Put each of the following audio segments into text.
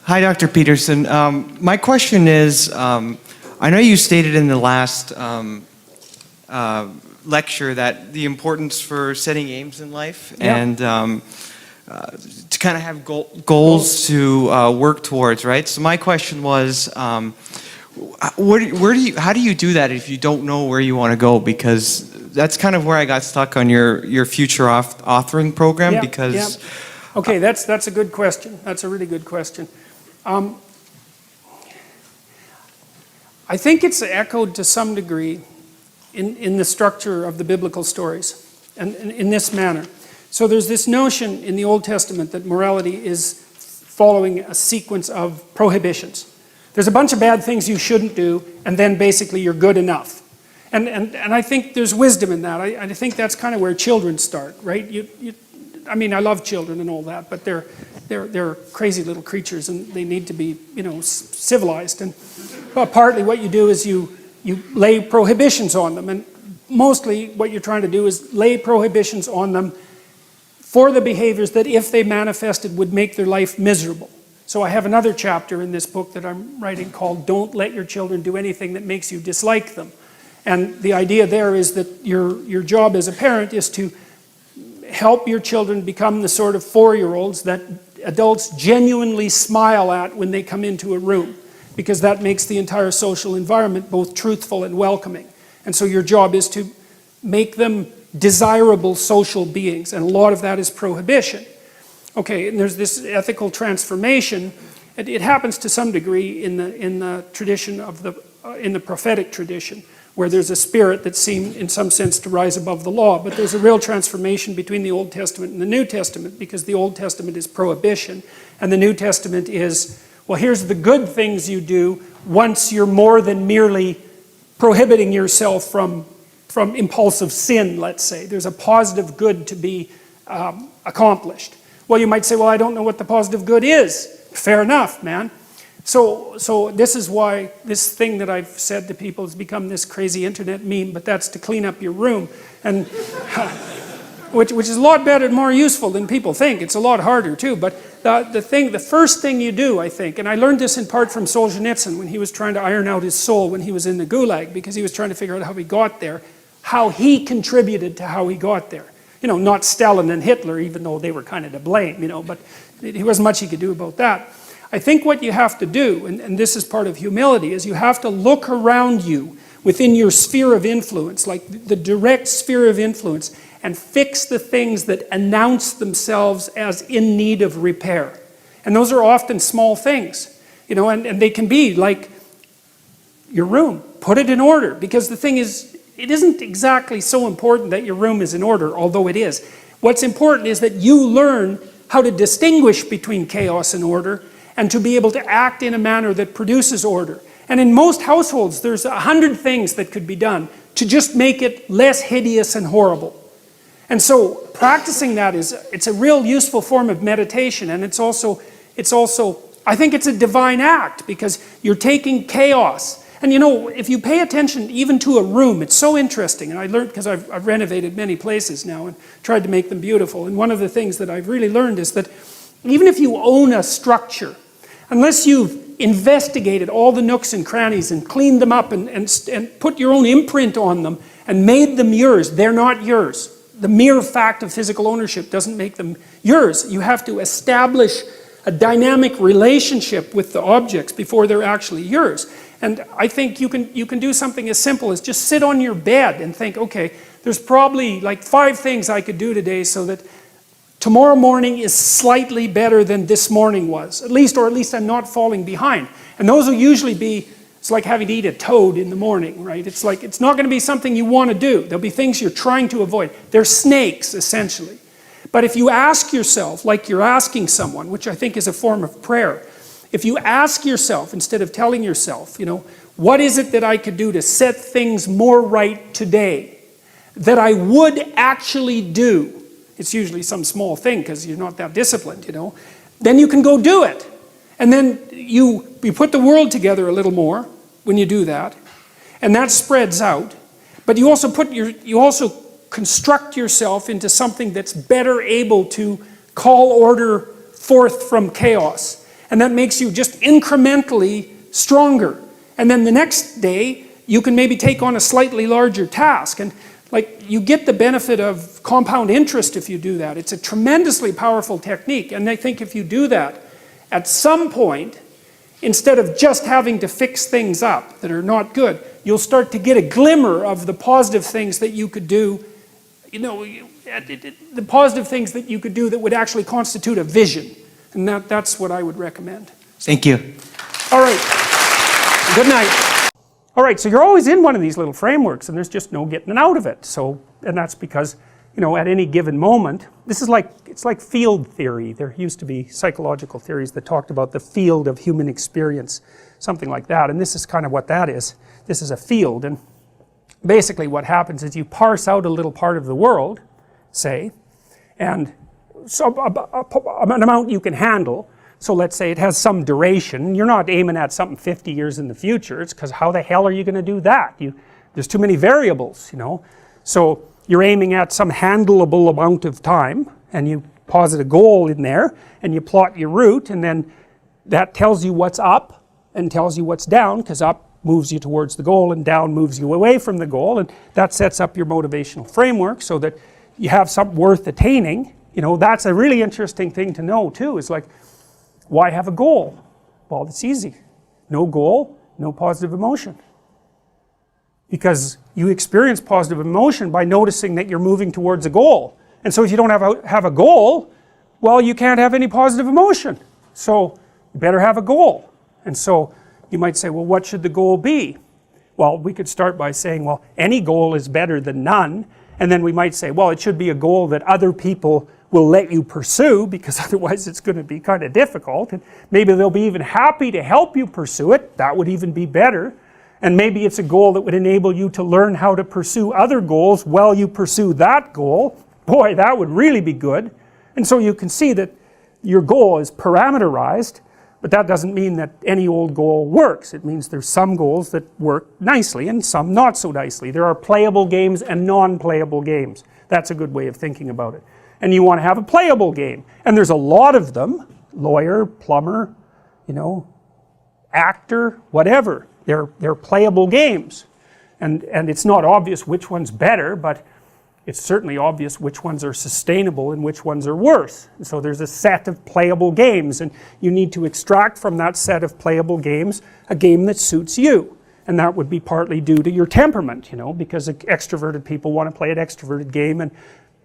Hi, Dr. Peterson. My question is, I know you stated in the last lecture that the importance for setting aims in life and to kind of have goals to work towards, right? So my question was, how do you do that if you don't know where you want to go? Because that's kind of where I got stuck on your future authoring program. Okay, that's a good question. That's a really good question. I think it's echoed to some degree in the structure of the biblical stories, and in this manner. So there's this notion in the Old Testament that morality is following a sequence of prohibitions. There's a bunch of bad things you shouldn't do, and then basically you're good enough. And I think there's wisdom in that. I think that's kind of where children start, right? I mean, I love children and all that, but they're crazy little creatures, and they need to be, civilized. And partly what you do is you lay prohibitions on them, and mostly what you're trying to do is lay prohibitions on them for the behaviors that, if they manifested, would make their life miserable. So I have another chapter in this book that I'm writing called "Don't Let Your Children Do Anything That Makes You Dislike Them." And the idea there is that your job as a parent is to help your children become the sort of 4-year-olds that adults genuinely smile at when they come into a room, because that makes the entire social environment both truthful and welcoming. And so your job is to make them desirable social beings, and a lot of that is prohibition. Okay, and there's this ethical transformation. It happens to some degree in the tradition of in the prophetic tradition, where there's a spirit that seemed in some sense to rise above the law, but there's a real transformation between the Old Testament and the New Testament, because the Old Testament is prohibition and the New Testament is, well, here's the good things you do once you're more than merely prohibiting yourself from impulsive sin, let's say. There's a positive good to be accomplished. Well, you might say, well, I don't know what the positive good is. Fair enough, man. So this is why this thing that I've said to people has become this crazy internet meme, but that's to clean up your room, and which is a lot better and more useful than people think. It's a lot harder too, but the first thing you do, I think, and I learned this in part from Solzhenitsyn when he was trying to iron out his soul when he was in the Gulag, because he was trying to figure out how he got there, how he contributed to how he got there. Not Stalin and Hitler, even though they were kind of to blame, but there wasn't much he could do about that. I think what you have to do, and this is part of humility, is you have to look around you within your sphere of influence, like the direct sphere of influence, and fix the things that announce themselves as in need of repair. And those are often small things, and they can be like your room. Put it in order, because the thing is, it isn't exactly so important that your room is in order, although it is. What's important is that you learn how to distinguish between chaos and order, and to be able to act in a manner that produces order. And in most households, there's 100 things that could be done to just make it less hideous and horrible. And so practicing that it's a real useful form of meditation, and it's also, I think it's a divine act, because you're taking chaos. And if you pay attention even to a room, it's so interesting, and I learned, because I've renovated many places now and tried to make them beautiful, and one of the things that I've really learned is that even if you own a structure, unless you've investigated all the nooks and crannies and cleaned them up and put your own imprint on them and made them yours, they're not yours. The mere fact of physical ownership doesn't make them yours. You have to establish a dynamic relationship with the objects before they're actually yours. And I think you can do something as simple as just sit on your bed and think, okay, there's probably like 5 things I could do today so that tomorrow morning is slightly better than this morning was, or at least I'm not falling behind. And those will usually be, it's like having to eat a toad in the morning, right? It's like, it's not going to be something you want to do. There'll be things you're trying to avoid. They're snakes, essentially. But if you ask yourself, like you're asking someone, which I think is a form of prayer, if you ask yourself, instead of telling yourself, what is it that I could do to set things more right today, that I would actually do? It's usually some small thing because you're not that disciplined, Then you can go do it. And then you put the world together a little more when you do that. And that spreads out. But you also construct yourself into something that's better able to call order forth from chaos. And that makes you just incrementally stronger. And then the next day, you can maybe take on a slightly larger task. And like, you get the benefit of compound interest if you do that. It's a tremendously powerful technique. And I think if you do that, at some point, instead of just having to fix things up that are not good, you'll start to get a glimmer of the positive things that you could do, you know, the positive things that you could do that would actually constitute a vision. And that's what I would recommend. Thank you. All right. Good night. All right, so you're always in one of these little frameworks and there's just no getting out of it. So, and that's because, you know, at any given moment, this is like, it's like field theory. There used to be psychological theories that talked about the field of human experience, something like that. And this is kind of what that is. This is a field, and basically what happens is you parse out a little part of the world, say, and so an amount you can handle. So let's say it has some duration. You're not aiming at something 50 years in the future. It's because how the hell are you going to do that? There's too many variables, you know. So you're aiming at some handleable amount of time, and you posit a goal in there, and you plot your route, and then that tells you what's up and tells you what's down, because up moves you towards the goal and down moves you away from the goal, and that sets up your motivational framework so that you have something worth attaining. You know, that's a really interesting thing to know too, is like, why have a goal? Well, it's easy. No goal, no positive emotion. Because you experience positive emotion by noticing that you're moving towards a goal. And so if you don't have a goal, well, you can't have any positive emotion. So you better have a goal. And so you might say, well, what should the goal be? Well, we could start by saying, well, any goal is better than none. And then we might say, well, it should be a goal that other people will let you pursue, because otherwise it's going to be kind of difficult, and maybe they'll be even happy to help you pursue it. That would even be better. And maybe it's a goal that would enable you to learn how to pursue other goals while you pursue that goal. Boy, that would really be good. And so you can see that your goal is parameterized, but that doesn't mean that any old goal works. It means there's some goals that work nicely and some not so nicely. There are playable games and non-playable games. That's a good way of thinking about it. And you want to have a playable game. And there's a lot of them. Lawyer, plumber, you know, actor, whatever. They're playable games. And it's not obvious which one's better, but it's certainly obvious which ones are sustainable and which ones are worse. And so there's a set of playable games, and you need to extract from that set of playable games a game that suits you. And that would be partly due to your temperament, you know, because extroverted people want to play an extroverted game, and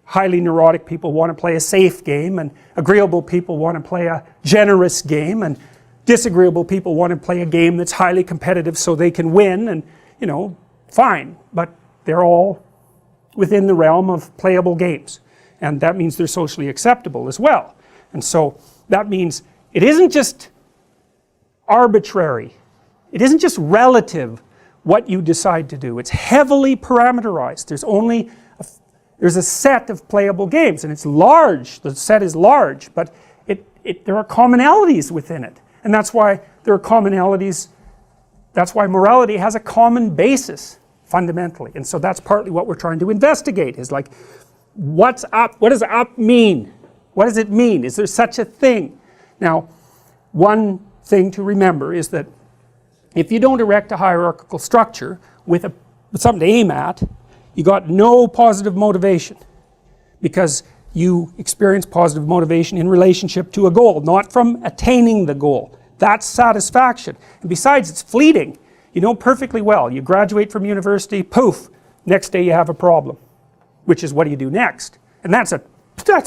highly neurotic people want to play a safe game, and agreeable people want to play a generous game, and disagreeable people want to play a game that's highly competitive so they can win, and, you know, fine. But they're all within the realm of playable games. And that means they're socially acceptable as well. And so that means it isn't just arbitrary. It isn't just relative what you decide to do. It's heavily parameterized. There's a set of playable games, and it's large. The set is large, but there are commonalities within it. And that's why there are commonalities. That's why morality has a common basis, fundamentally. And so that's partly what we're trying to investigate, is like, what's up? What does up mean? What does it mean? Is there such a thing? Now, one thing to remember is that if you don't erect a hierarchical structure with something to aim at, you got no positive motivation, because you experience positive motivation in relationship to a goal, not from attaining the goal. That's satisfaction. And besides, it's fleeting. You know perfectly well. You graduate from university, poof, next day you have a problem, which is what do you do next? And that's a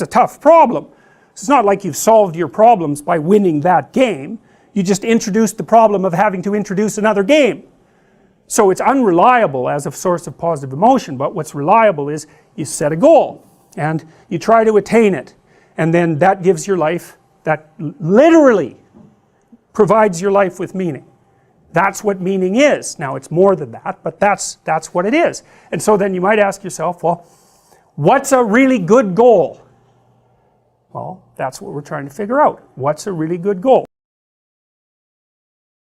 tough problem. It's not like you've solved your problems by winning that game. You just introduced the problem of having to introduce another game. So it's unreliable as a source of positive emotion, but what's reliable is you set a goal and you try to attain it, and then that gives your life, that literally provides your life with meaning. That's what meaning is. Now it's more than that, but that's what it is. And so then you might ask yourself, well, what's a really good goal? Well, that's what we're trying to figure out. What's a really good goal?